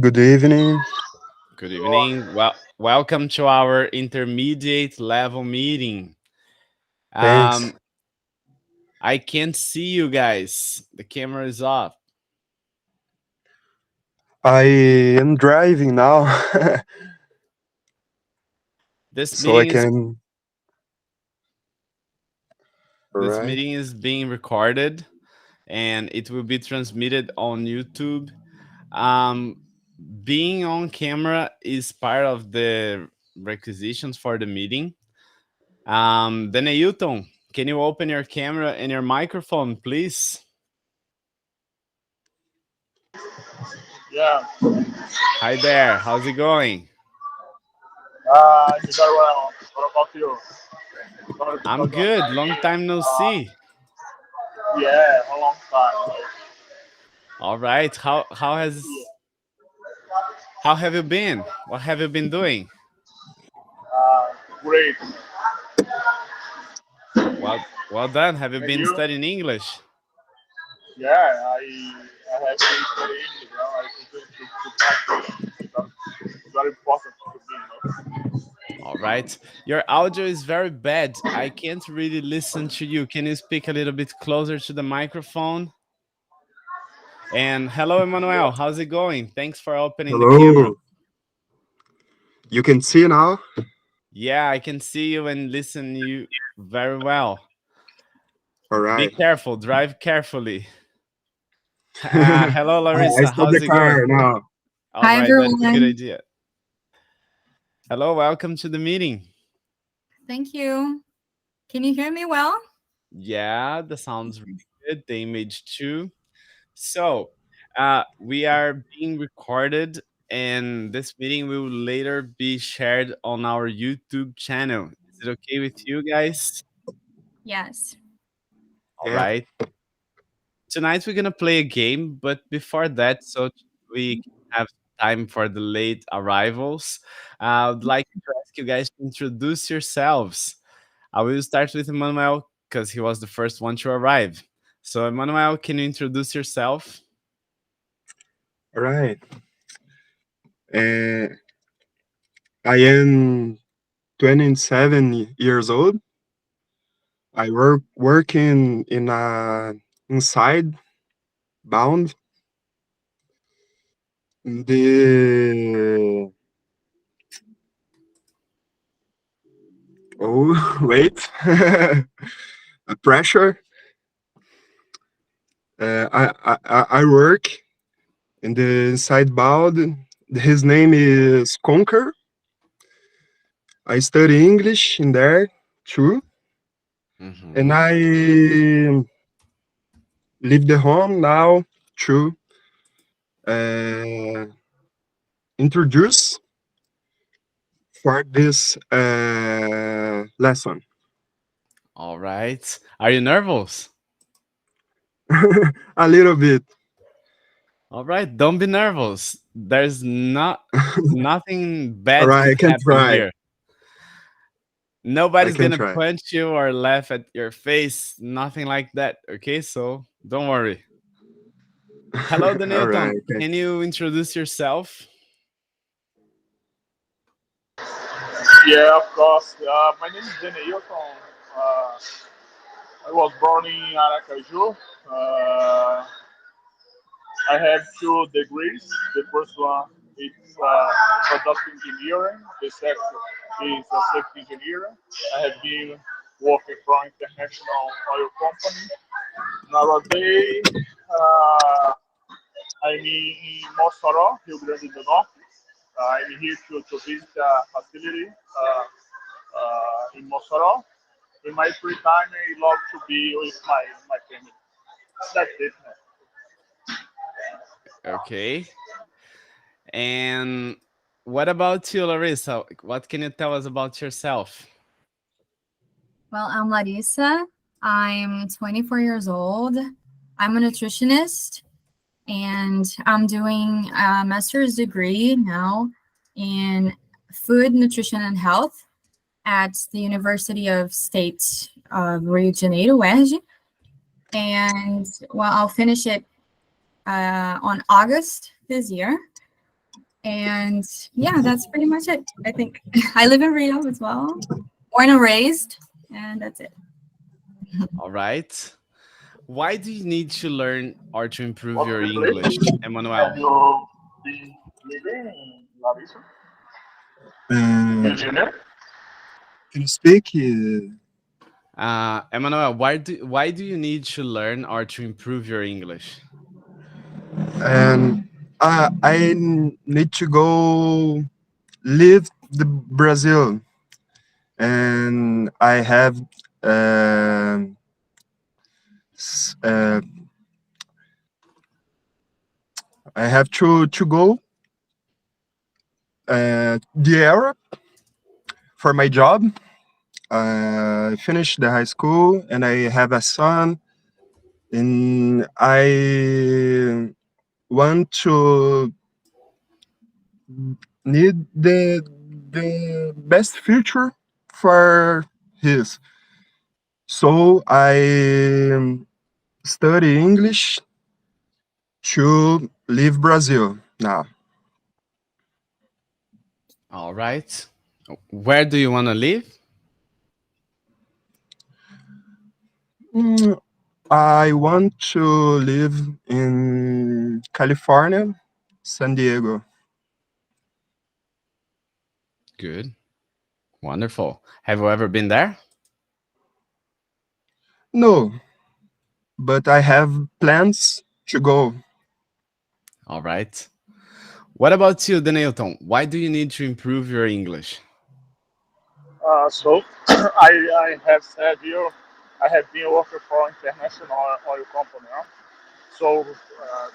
Good evening. Good evening. Welcome to our intermediate level meeting. Thanks. Um, I can't see you guys. The camera is off. I am driving now, This so I meeting is can. All this right. meeting is being recorded and it will be transmitted on YouTube. Um, Being on camera is part of the requisitions for the meeting. Hilton, can you open your camera and your microphone, please? Yeah, Hi there. How's it going? it's very well. What about you? Sorry I'm because good. Long time no see. yeah, a long time. All right. How have you been? What have you been doing? Great. Well done. Have you And been you? studying English? Yeah, I have been studying. I think to practice because it's very important to me. All right. Your audio is very bad. I can't really listen to you. Can you speak a little bit closer to the microphone? And hello, Emmanuel. Yeah. How's it going? Thanks for opening the camera. Hello. You can see now. Yeah, I can see you and listen you very well. All Be right. careful. Drive carefully. Hello, I Larissa. start How's the it going? car now. All Hi, right, that's a good everyone. idea. Hello, welcome to the meeting. Thank you. Can you hear me well? Yeah, the sounds really good. The image too. So, we are being recorded, and this meeting will later be shared on our YouTube channel. Is it okay with you guys? Yes. All Yeah. right. Tonight we're gonna play a game, but before that, so we can have time for the late arrivals, I would like to ask you guys to introduce yourselves. I will start with Emmanuel because he was the first one to arrive. So, Emmanuel, can you introduce yourself? All right. Uh, I am 27 years old. I working in a inside bound. The oh wait, a pressure. I work in the inside bound. His name is Conquer. I study English in there too, and Hmm. I leave the home now to uh, introduce for this lesson. All right. Are you nervous? A little bit. All right. Don't be nervous. There's nothing All bad right, could I can happen try. here. I Nobody's can gonna try. punch you or laugh at your face. Nothing like that. Okay, so don't worry. Hello, All right. Denilton. Okay. Can you introduce yourself? Yeah, of course. My name is Jenny Hilton. Uh, I was born in Aracaju. Uh, I have two degrees. The first one is product engineering. The second is safety engineering. I have been working for an international oil company. Nowadays, I'm in Mossoró, Rio Grande do Norte. I'm here to visit a facility in Mossoró. In my free time, I love to be with my family. That's it, man. Okay. And what about you, Larissa? What can you tell us about yourself? Well, I'm Larissa. I'm 24 years old. I'm a nutritionist and I'm doing a master's degree now in food, nutrition, and health at the University of State of Rio de Janeiro, UERJ. And well, I'll finish it on August this year. And yeah, that's pretty much it, I think. I live in Rio as well, born and raised, and that's it. All right. Why do you need to learn or to improve What your place English, have Emmanuel? you been living, Larissa? Uh, Rio de Janeiro? can you speak? Emmanuel, why do you need to learn or to improve your English? And I need to go live the Brazil, and I have um s- uh, I have to go the Europe for my job. I finished the high school, and I have a son, and I want to need the best future for his. So I study English to leave Brazil now. All right. Where do you want to live? Mm, I want to live in California, San Diego. Good. Wonderful. Have you ever been there? No, but I have plans to go. All right. What about you, Denilton? Why do you need to improve your English? So I have said here, I have been working for international oil company. Huh? So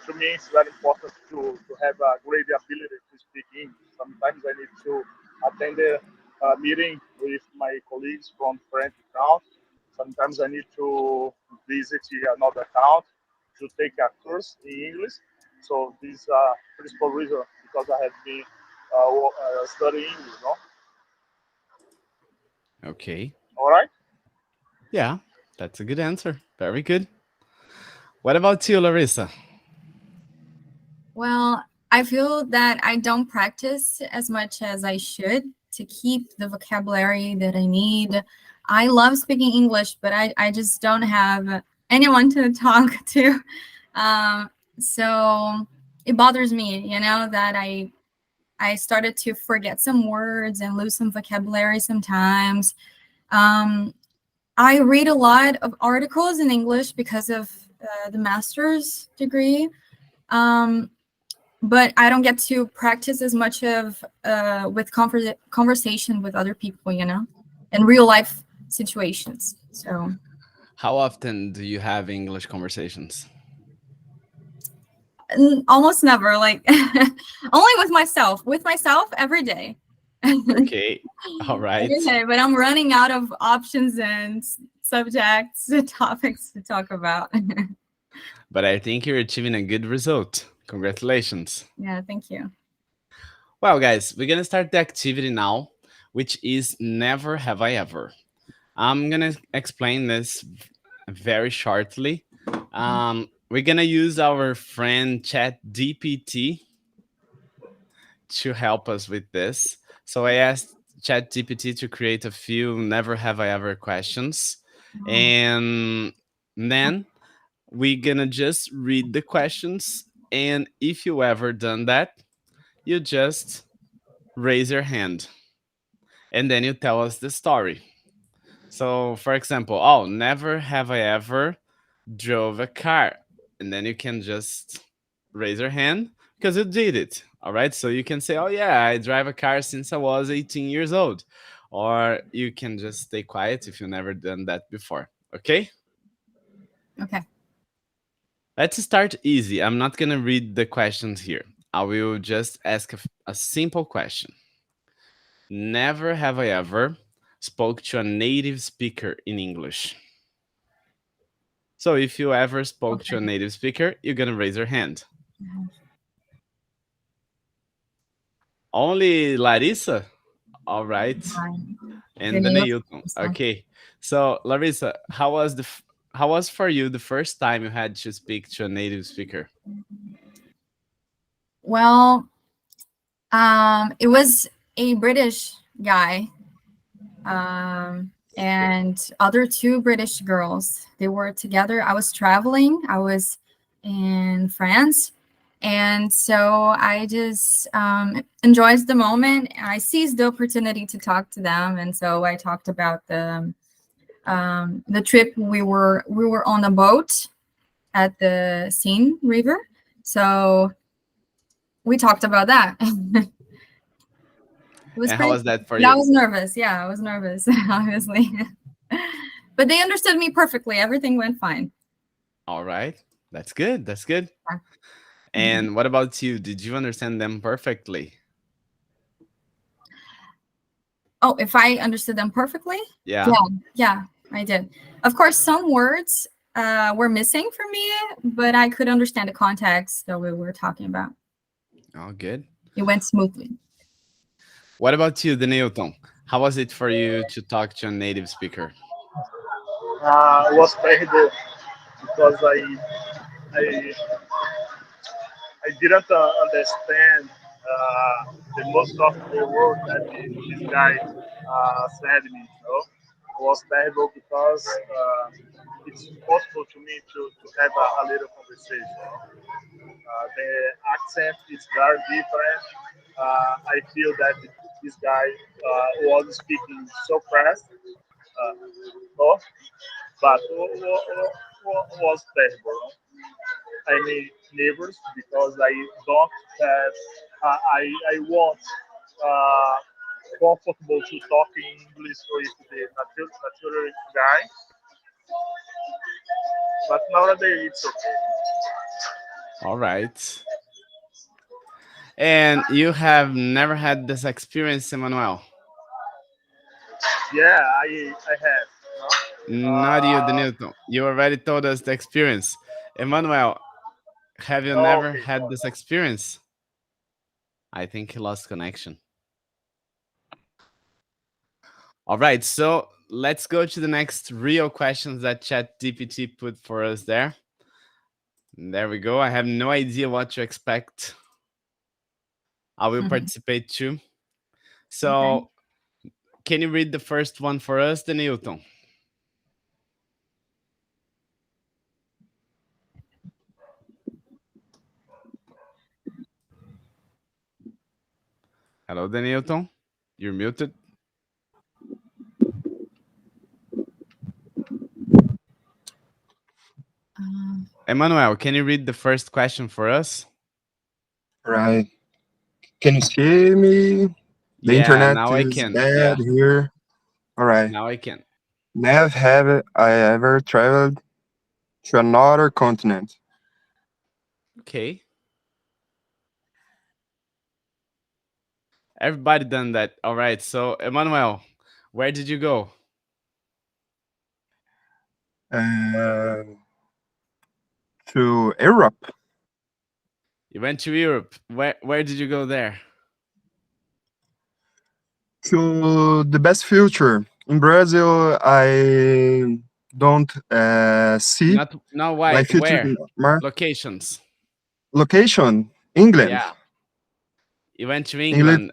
to me, it's very important to have a great ability to speak English. Sometimes I need to attend a meeting with my colleagues from French account. Sometimes I need to visit another account to take a course in English. So this principal reason because I have been studying English. No? Okay. All right. Yeah, that's a good answer. Very good. What about you, Larissa? Well, I feel that I don't practice as much as I should to keep the vocabulary that I need. I love speaking English, but I just don't have anyone to talk to. Um, so it bothers me, that I started to forget some words and lose some vocabulary sometimes. Um, I read a lot of articles in English because of the master's degree. Um, but I don't get to practice as much of with conversation with other people, in real life situations. So How often do you have English conversations? almost never, like only with myself every day. Okay. All right. Every day, but I'm running out of options and subjects, topics to talk about. But I think you're achieving a good result. Congratulations. Yeah, thank you. Well, guys, we're going to start the activity now, which is Never Have I Ever. I'm going to explain this very shortly. We're going to use our friend ChatGPT to help us with this. So I asked ChatGPT to create a few Never Have I Ever questions. And then we're going to just read the questions. And if you ever done that, you just raise your hand and then you tell us the story. So, for example, oh, never have I ever drove a car. And then you can just raise your hand because you did it. All right. So you can say, oh, yeah, I drive a car since I was 18 years old. Or you can just stay quiet if you've never done that before. Okay. Okay. Let's start easy. I'm not going to read the questions here. I will just ask a simple question. Never have I ever spoke to a native speaker in English. So if you ever spoke to a Okay. native speaker, you're gonna raise your hand. Only Larissa? All right. Fine. And Danilo. Neilton. Okay. So Larissa, how was for you the first time you had to speak to a native speaker? Well, It was a British guy, and other two British girls. They were together. I was traveling. I was in France, and so I just enjoyed the moment. I seized the opportunity to talk to them, and so I talked about the trip. We were on a boat at the Seine River, so we talked about that. It was And how pretty. was that for I you? was nervous. Yeah, I was nervous, obviously. But they understood me perfectly. Everything went fine. All right. That's good. That's good. Yeah. And what about you? Did you understand them perfectly? Oh, if I understood them perfectly? Yeah. Yeah, I did. Of course, some words were missing for me, but I could understand the context that we were talking about. Oh, good. It went smoothly. What about you, Denilton? How was it for you to talk to a native speaker? It was terrible because I I didn't understand the most of the word that this guy said me. It was terrible because it's impossible to me to have a little conversation. The accent is very different. I feel that this guy was speaking so fast. No, but was terrible. I need neighbors because I don't have. I want uh, comfortable to talk in English with the natural guy, but nowadays it's okay. All right. And you have never had this experience, Emmanuel? Yeah, I have. No? Not you, Uh, Denilton. You already told us the experience. Emmanuel, have you never okay, had this experience? I think he lost connection. All right, so let's go to the next real questions that ChatGPT put for us there. There we go. I have no idea what to expect. I will participate too. So, Okay. can you read the first one for us, Denilton? Hello, Denilton. You're muted. Emmanuel, can you read the first question for us? Right. Can you see me? The Yeah, internet now I is can. bad Yeah, here. All right. now I can. Never have I ever traveled to another continent. Okay. Everybody done that. All right. So, Emmanuel, where did you go? Uh, to Europe, You went to Europe. Where did you go there? to the best future. In Brazil, I don't see Not my why. future Where? mar- Locations. location. England. Yeah. You went to England.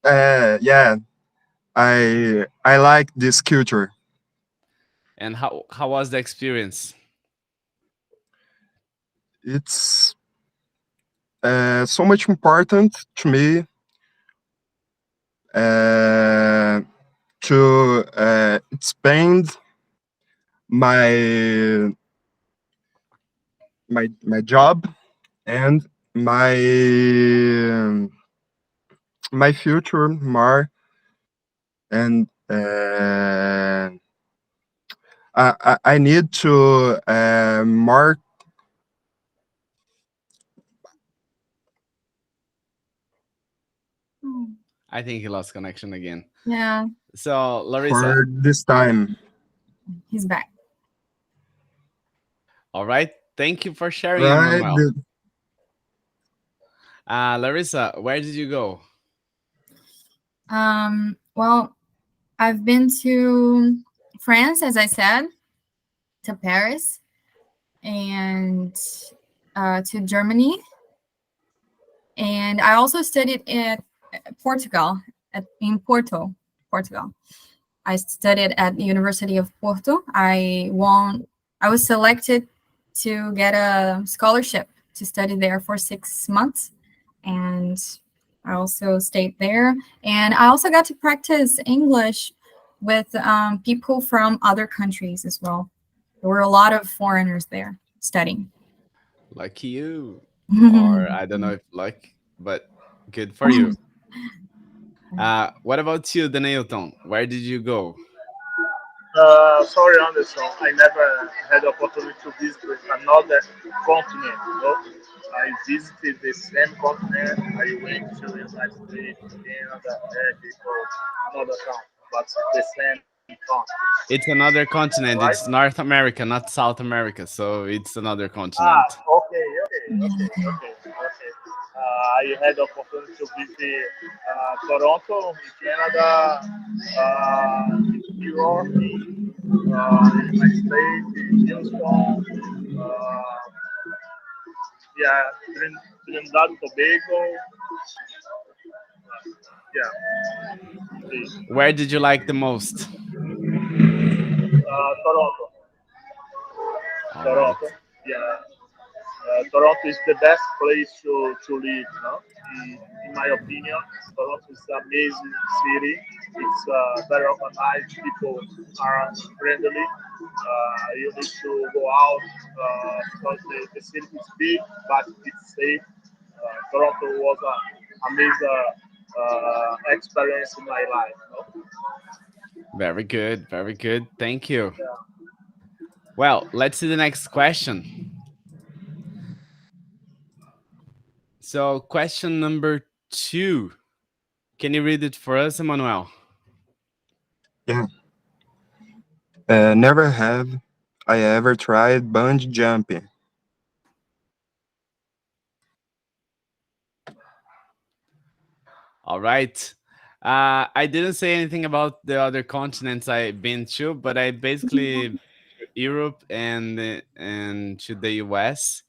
England. Yeah, I like this culture. And how was the experience? It's so much important to me uh, to expand my my job and my future more and I need to more. I think he lost connection again. Yeah, So, Larissa, For this time. he's back. all right. Thank you for sharing, Right. Emmanuel. Larissa, where did you go? Well, I've been to France, as I said, to Paris, and to Germany, And I also studied at Portugal, in Porto, Portugal. I studied at the University of Porto. I was selected to get a scholarship to study there for 6 months. And I also stayed there. And I also got to practice English with people from other countries as well. There were a lot of foreigners there studying. Lucky you. Or I don't know if luck, but good for you. What about you, Denilton? Where did you go? Sorry, Anderson. I never had the opportunity to visit another continent. I visited the same continent. I went to the United States, Canada, Mexico, another country, but the same continent. It's another continent. Right? It's North America, not South America. So it's another Ah, continent. okay. I had the opportunity to visit Toronto in Canada, New York, United States, Houston, yeah, Trinidad and Tobago, yeah, Where did you like the most? Toronto, All right. Toronto, yeah. Toronto is the best place to live, no? In my opinion. Toronto is an amazing city. It's very organized. People are friendly. You need to go out because the city is big, but it's safe. Toronto was an amazing experience in my life. No? Very good. Very good. Thank you. Yeah. Well, let's see the next question. So, question number 2. Can you read it for us, Emmanuel? Yeah. Never have I ever tried bungee jumping. All right. I didn't say anything about the other continents I've been to, but I basically Europe and to the US.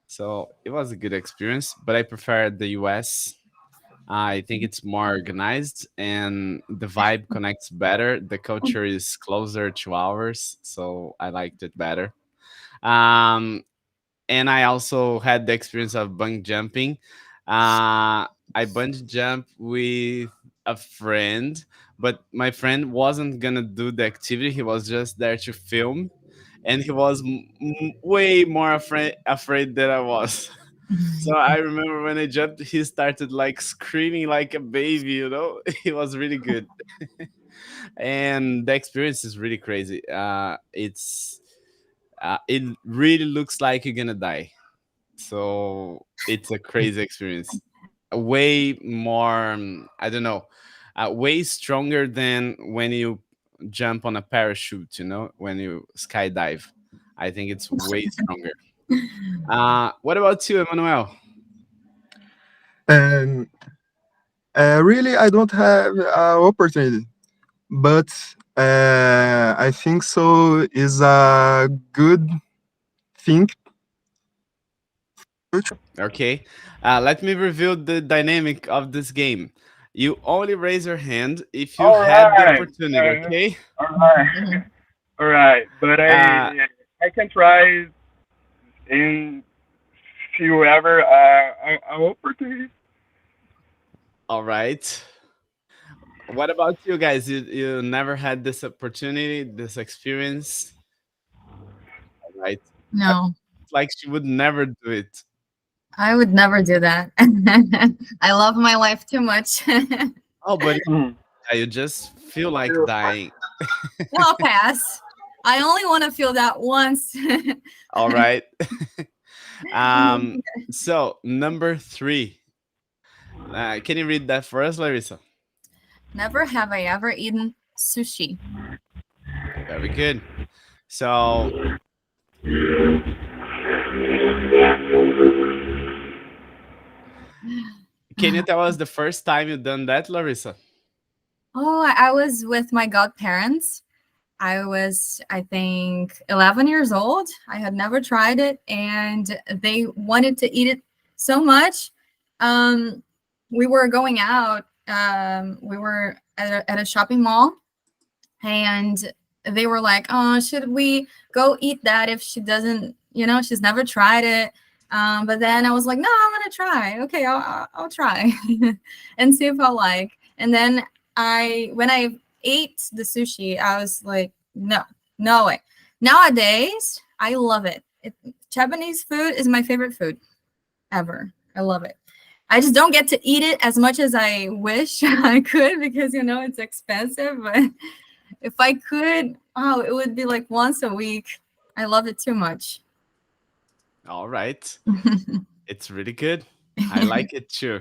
So it was a good experience, but I prefer the US. I think it's more organized and the vibe connects better. The culture is closer to ours, so I liked it better. Um, and I also had the experience of bungee jumping. I bungee jump with a friend, but my friend wasn't gonna do the activity. He was just there to film, and he was way more afraid than I was. So I remember when I jumped, he started like screaming like a baby. It was really good, and the experience is really crazy. It really looks like you're gonna die, so it's a crazy experience. Way more, I don't know, way stronger than when you jump on a parachute, when you skydive. I think it's way stronger. What about you, Emmanuel? And really, I don't have opportunity, but I think so is a good thing. Okay, let me reveal the dynamic of this game. You only raise your hand if you All had the right. opportunity, okay? All right. All right. But uh, I can try in few ever an opportunity. all right. What about you guys? You never had this opportunity, this experience, right? No, It's like she would never do it. I would never do that. I love my life too much. Oh, but Mhm. you just feel like dying. I'll pass. I only want to feel that once. All right. um. So number 3. Can you read that for us, Larissa? Never have I ever eaten sushi. Very good. So can you tell us the first time you done that, Larissa? Oh, I was with my godparents. I was, I think, 11 years old. I had never tried it, and they wanted to eat it so much um, we were going out. We were at a shopping mall, and they were like, "Oh, should we go eat that if she doesn't? She's never tried it." But then I was like, "No, I'm gonna try. Okay, I'll try and see if I like." And then when I ate the sushi, I was like, "No, no way." Nowadays, I love it. Japanese food is my favorite food ever. I love it. I just don't get to eat it as much as I wish I could because it's expensive. But if I could, oh, it would be like once a week. I love it too much. All right. It's really good. I like it too.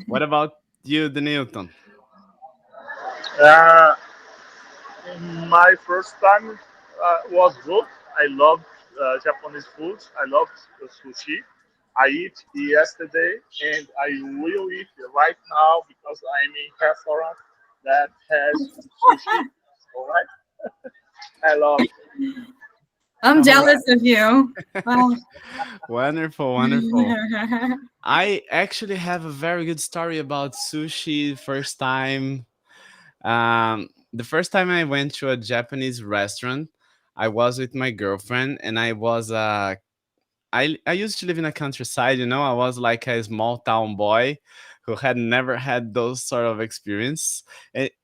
What about you, Denilton? Uh, my first time was good. I love Japanese food. I love sushi. I eat yesterday and I will eat right now because I'm in a restaurant that has sushi. All right, I love. I'm All right. jealous of you. Oh. Wonderful, wonderful. I actually have a very good story about sushi. First time, the first time I went to a Japanese restaurant, I was with my girlfriend, and I used to live in a countryside. I was like a small town boy who had never had those sort of experience.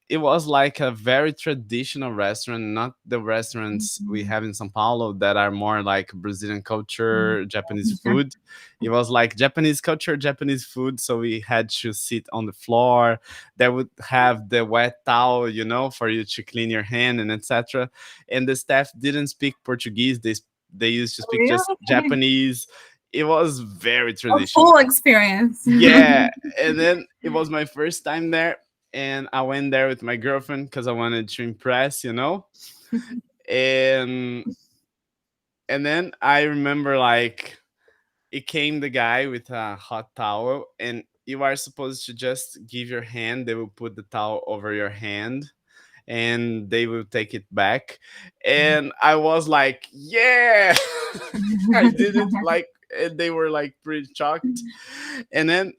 It was like a very traditional restaurant, not the restaurants we have in São Paulo that are more like Brazilian culture, Japanese food. It was like Japanese culture, Japanese food. So we had to sit on the floor. They would have the wet towel, for you to clean your hand and etc. And the staff didn't speak Portuguese. They used to speak just Really? Japanese. It was very A traditional. full experience. Yeah. And then it was my first time there. And I went there with my girlfriend because I wanted to impress. And then I remember like it came the guy with a hot towel, and you are supposed to just give your hand. They will put the towel over your hand and they will take it back. And I was like, yeah, I did it. Like, and they were like pretty shocked. And then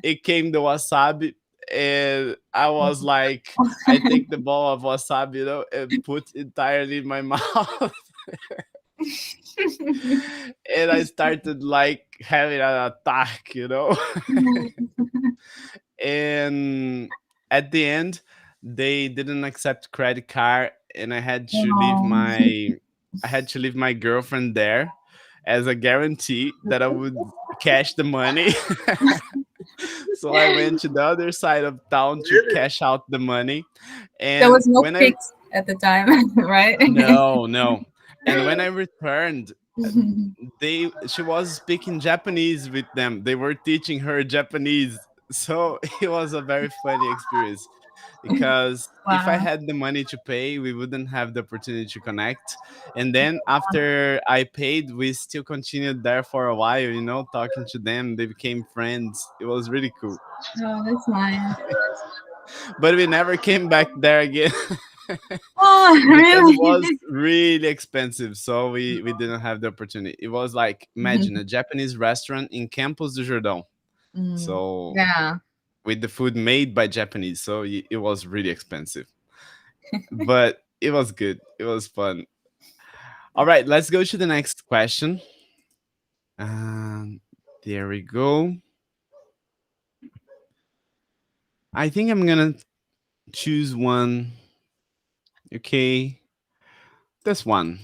it came the wasabi. And I was like, I take the ball of wasabi, and put entirely in my mouth. And I started like having an attack. And at the end, they didn't accept credit card, and I had to leave my girlfriend there as a guarantee that I would cash the money. So I went to the other side of town to Really? cash out the money. There And was no when I fix at the time, right? no, no. And when I returned, she was speaking Japanese with them. They were teaching her Japanese. So it was a very funny experience because if I Wow. had the money to pay, we wouldn't have the opportunity to connect. And then after I paid, we still continued there for a while, talking to them. They became friends. It was really cool. Oh, that's nice. But we never came back there again. Oh, Because it really? was really expensive, so we didn't have the opportunity. It was like, imagine a Japanese restaurant in Campos do Jordão, Mm, so yeah. with the food made by Japanese, so it was really expensive, but it was good. It was fun. All right, let's go to the next question. There we go. I think I'm gonna choose one. Okay, this one.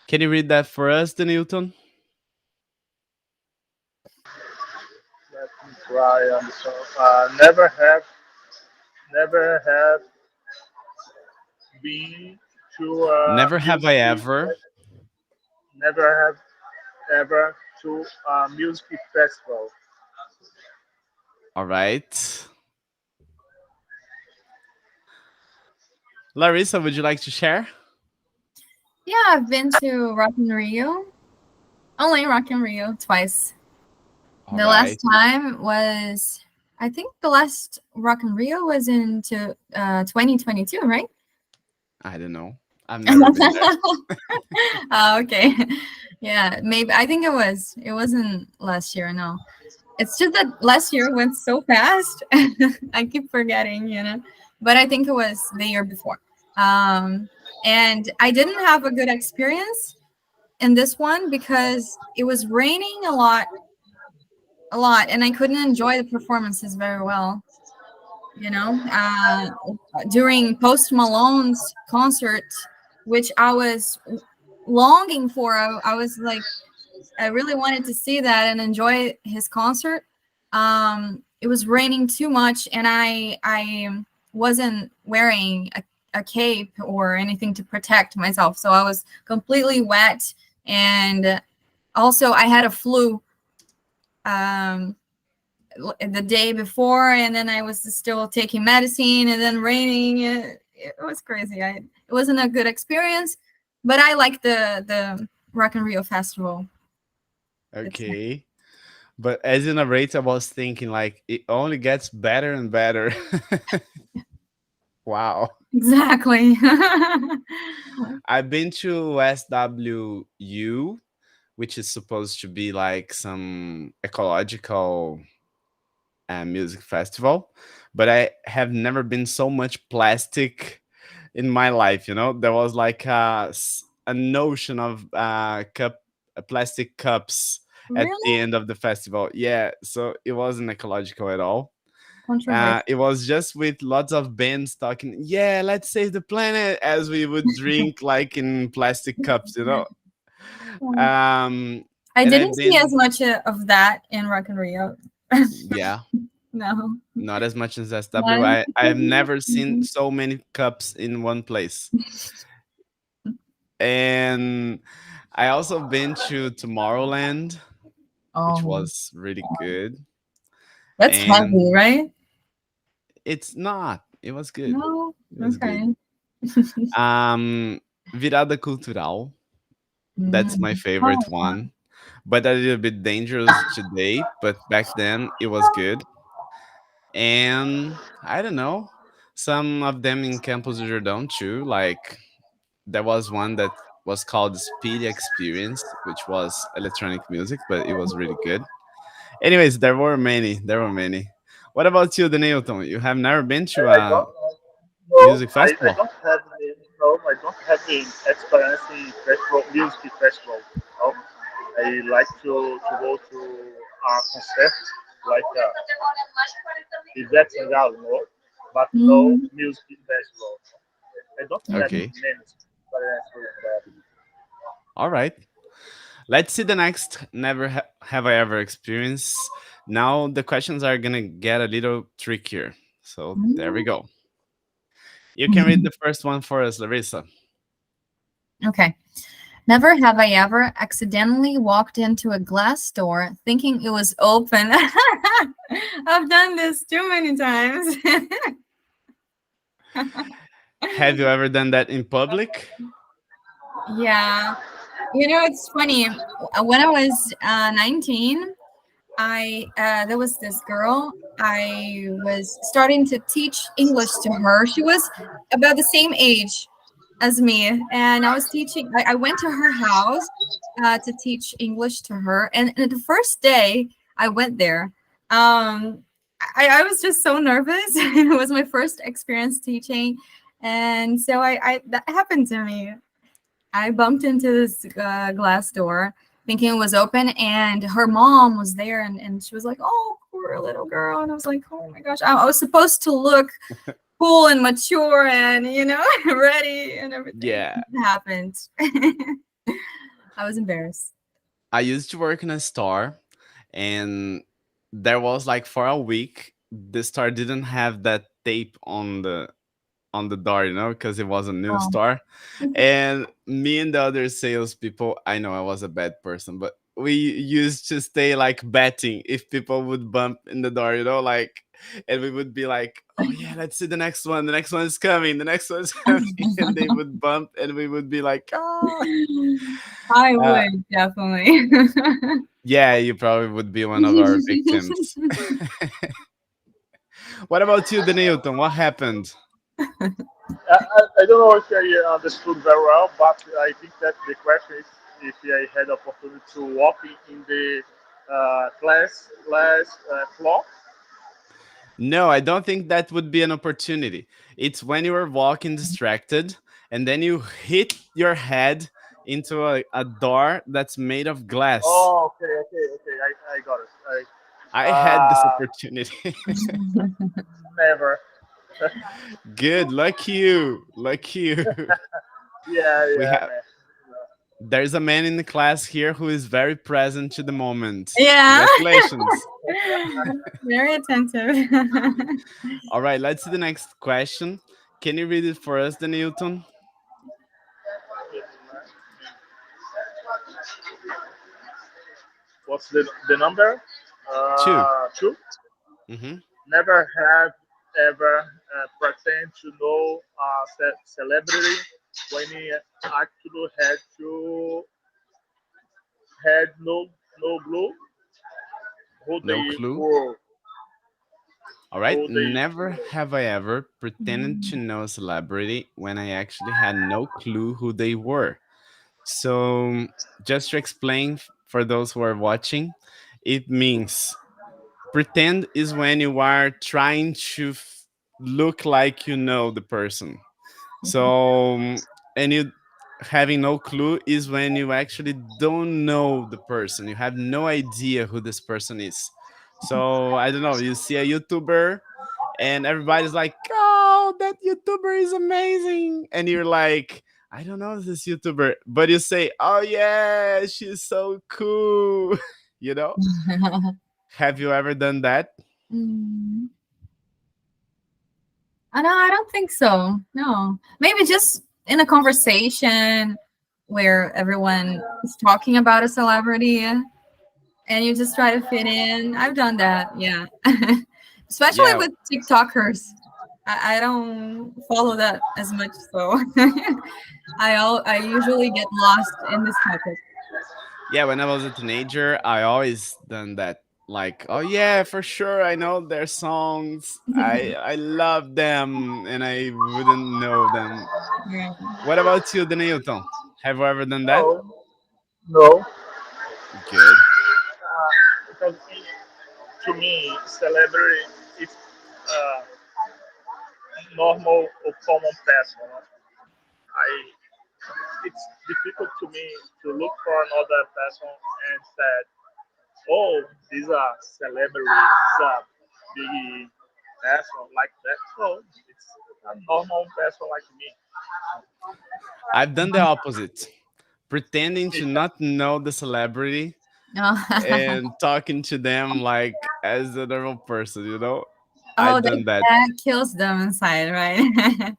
Can you read that for us, Denilton? Let me try. Never have been to a Never have I music. ever. Never have ever to a music festival. All right. Larissa, would you like to share? Yeah, I've been to Rock in Rio. Only Rock in Rio twice. All The right. last time was, I think the last Rock in Rio was into 2022, right? I don't know. I've never been there. Oh, okay. Yeah, maybe. I think it wasn't last year, no. It's just that last year went so fast. I keep forgetting, you know. But I think it was the year before. Um, and I didn't have a good experience in this one because it was raining a lot, and I couldn't enjoy the performances very well. You know, during Post Malone's concert, which I was longing for, I was like, I really wanted to see that and enjoy his concert. It was raining too much, and I wasn't wearing a cape or anything to protect myself, so I was completely wet, and also I had a flu um, the day before, and then I was still taking medicine, and then raining. It was crazy. It wasn't a good experience, but I like the Rock in Rio festival. It's nice. Okay. But as you narrate, I was thinking like it only gets better and better. Wow. Exactly. I've been to SWU, which is supposed to be like some ecological music festival, but I have never been so much plastic in my life. You know, there was like a notion of plastic cups at the Really end of the festival. Yeah, so it wasn't ecological at all. controversial. It was just with lots of bands talking, yeah, let's save the planet as we would drink like in plastic cups, you know. Um, I and didn't I've see as been, much of that in Rock in Rio. yeah, No, not as much as not SW. in I have never seen Mhm. so many cups in one place. And I also been to Tomorrowland, which Oh, was really good. that's And heavy, right? it's not. It was good. No, It was good. okay. Virada Cultural. That's my Mm. favorite Oh, one. But a little bit dangerous today. But back then it was good. And I don't know. Some of them in Campos do Jordão too. Like there was one that was called Speed Experience, which was electronic music, but it was really good. Anyways, there were many. There were many. What about you, Denilton? You have never been to I a don't know. music I festival? don't have the no. I don't have the experience in festival music festival. No. I like to go to a concert like Ivete Sangalo, no, but no mm, music festival. I don't have okay. Okay. many experience with that. All right. Let's see the next have I ever experienced. Now the questions are gonna get a little trickier. So there we Mm. go. You can read the first one for us, Larissa. Okay. Never have I ever accidentally walked into a glass door thinking it was open. I've done this too many times. Have you ever done that in public? Yeah. You know, it's funny. When I was 19, I there was this girl. I was starting to teach English to her. She was about the same age as me, and I was teaching. I went to her house to teach English to her, and the first day I went there, I was just so nervous. It was my first experience teaching, and so I that happened to me. I bumped into this glass door thinking it was open, and her mom was there, and she was like, "Oh, poor little girl." And I was like, "Oh my gosh." I was supposed to look cool and mature and, ready and everything. Yeah. It happened. I was embarrassed. I used to work in a store and there was like for a week the store didn't have that tape on the door, you know, because it was a new Oh. store. And me and the other salespeople, I know I was a bad person, but we used to stay like betting if people would bump in the door, you know, like, and we would be like, oh yeah, let's see the next one. The next one is coming. The next one is coming. And they would bump and we would be like, ah. I Uh, would definitely. yeah, you probably would be one of our victims. What about you, Denilton? What happened? I don't know if I understood very well, but I think that the question is if I had opportunity to walk in the glass floor. No, I don't think that would be an opportunity. It's when you are walking distracted and then you hit your head into a door that's made of glass. Oh, okay. I got it. I had this Uh, opportunity. Never. Good, lucky you, lucky you. We Yeah, have man. there's a man in the class here who is very present to the moment. Yeah. Congratulations. Very attentive. All right, let's see the next question. Can you read it for us, the Newton? What's the number? Two. Two. Hmm. Never have ever pretend to know a celebrity when he actually had no clue who No they clue. were. All right. Who they Never have I ever pretended to know a celebrity when I actually had no clue who they were. So, just to explain for those who are watching, it means pretend is when you are trying to look like you know the person. So, and you having no clue is when you actually don't know the person. You have no idea who this person is. So, I don't know, you see a YouTuber and everybody's like, "Oh, that YouTuber is amazing," and you're like, "I don't know this YouTuber," but you say, "Oh yeah, she's so cool." You know? Have you ever done that? Mm. No, I don't think so. No, maybe just in a conversation where everyone is talking about a celebrity and you just try to fit in. I've done that, yeah. Especially Yeah, with TikTokers. I don't follow that as much, so I usually get lost in this topic. yeah. When I was a teenager, I always done that. Like, oh yeah, for sure, I know their songs. I love them, and I wouldn't know them. Yeah. What about you, Denilton? Have you ever done that? no, no. Good. Because to me, celebrity is uh, normal or common person. I it's difficult to me to look for another person and say, "Oh, these are celebrities, these are big person like that." No, it's a normal person like me. I've done the opposite, pretending to not know the celebrity Oh, and talking to them like as a normal person, you know? oh, I've done that. that kills them inside, right?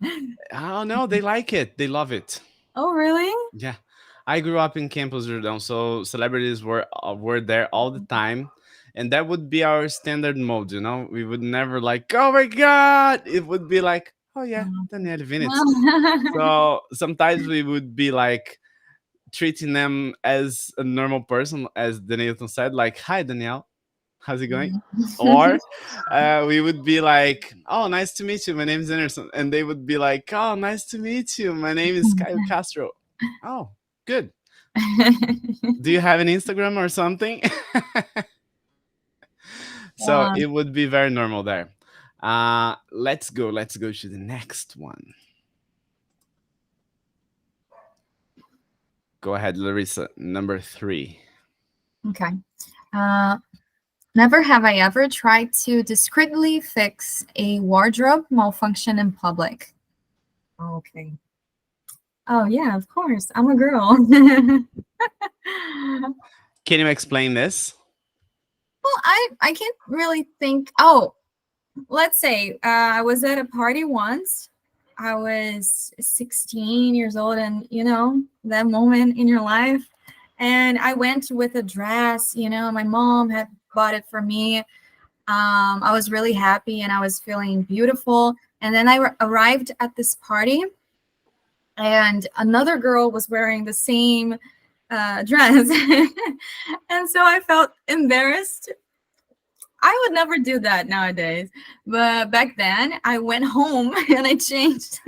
Oh no, they like it. They love it. Oh, really? Yeah. I grew up in Campos Jordão, so celebrities were there all the time. And that would be our standard mode, you know? We would never like, oh my god. It would be like, oh yeah, Daniel Vinitz. So sometimes we would be like treating them as a normal person, as Danielson said, like, hi Danielle, how's it going? Or we would be like, oh, nice to meet you. My name is Anderson. And they would be like, oh, nice to meet you. My name is Caio Castro. Oh, good. Do you have an Instagram or something? So Yeah. it would be very normal there. Let's go. Let's go to the next one. Go ahead, Larissa. Number 3. Okay. Uh, Never have I ever tried to discreetly fix a wardrobe malfunction in public. Okay. Oh yeah, of course. I'm a girl. Can you explain this? Well, I can't really think. Oh, let's say I was at a party once. I was 16 years old, and that moment in your life. And I went with a dress. My mom had bought it for me. I was really happy, and I was feeling beautiful. And then I arrived at this party, and another girl was wearing the same dress, and so I felt embarrassed. I would never do that nowadays. But back then, I went home and I changed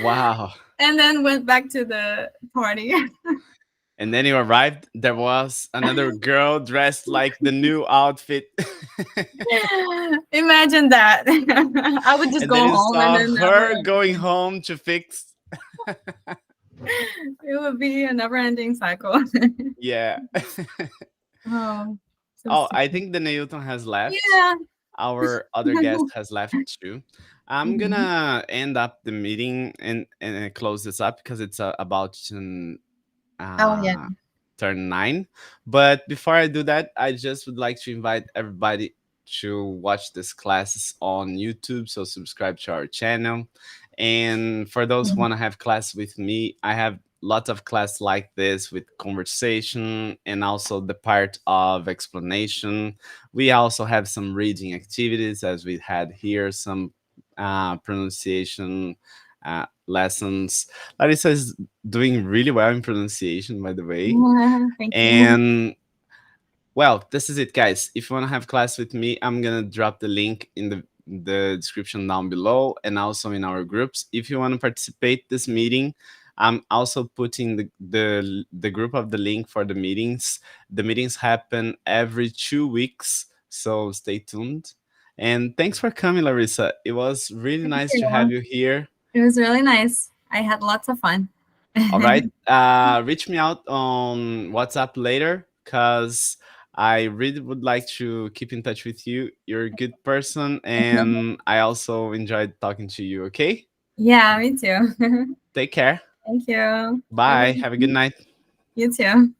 Wow. and then went back to the party. And then you arrived, there was another girl dressed like the new outfit. Imagine that. I would just And go then you home saw and then her never going home to fix. it would be a never ending cycle. Yeah. Oh, so Oh, I sad. think the Newton has left. Yeah. Our other guest has left too. I'm Mhm. gonna end up the meeting and close this up because it's about to Oh yeah. turn 9. But before I do that, I just would like to invite everybody to watch this classes on YouTube. So subscribe to our channel. And for those who Mhm. want to have class with me, I have lots of class like this with conversation and also the part of explanation. We also have some reading activities as we had here, some pronunciation lessons. Larissa is doing really well in pronunciation, by the way. Thank you. And well, this is it, guys. If you want to have class with me, I'm gonna drop the link in the description down below and also in our groups. If you want to participate this meeting, I'm also putting the group of the link for the meetings. The meetings happen every 2 weeks, so stay tuned. And thanks for coming, Larissa. It was really Thank nice to have you. you here. It was really nice. I had lots of fun. All right. Reach me out on WhatsApp later because I really would like to keep in touch with you. You're a good person, and I also enjoyed talking to you. Okay. Yeah, me too. Take care. Thank you. Bye. Have a good night. You too.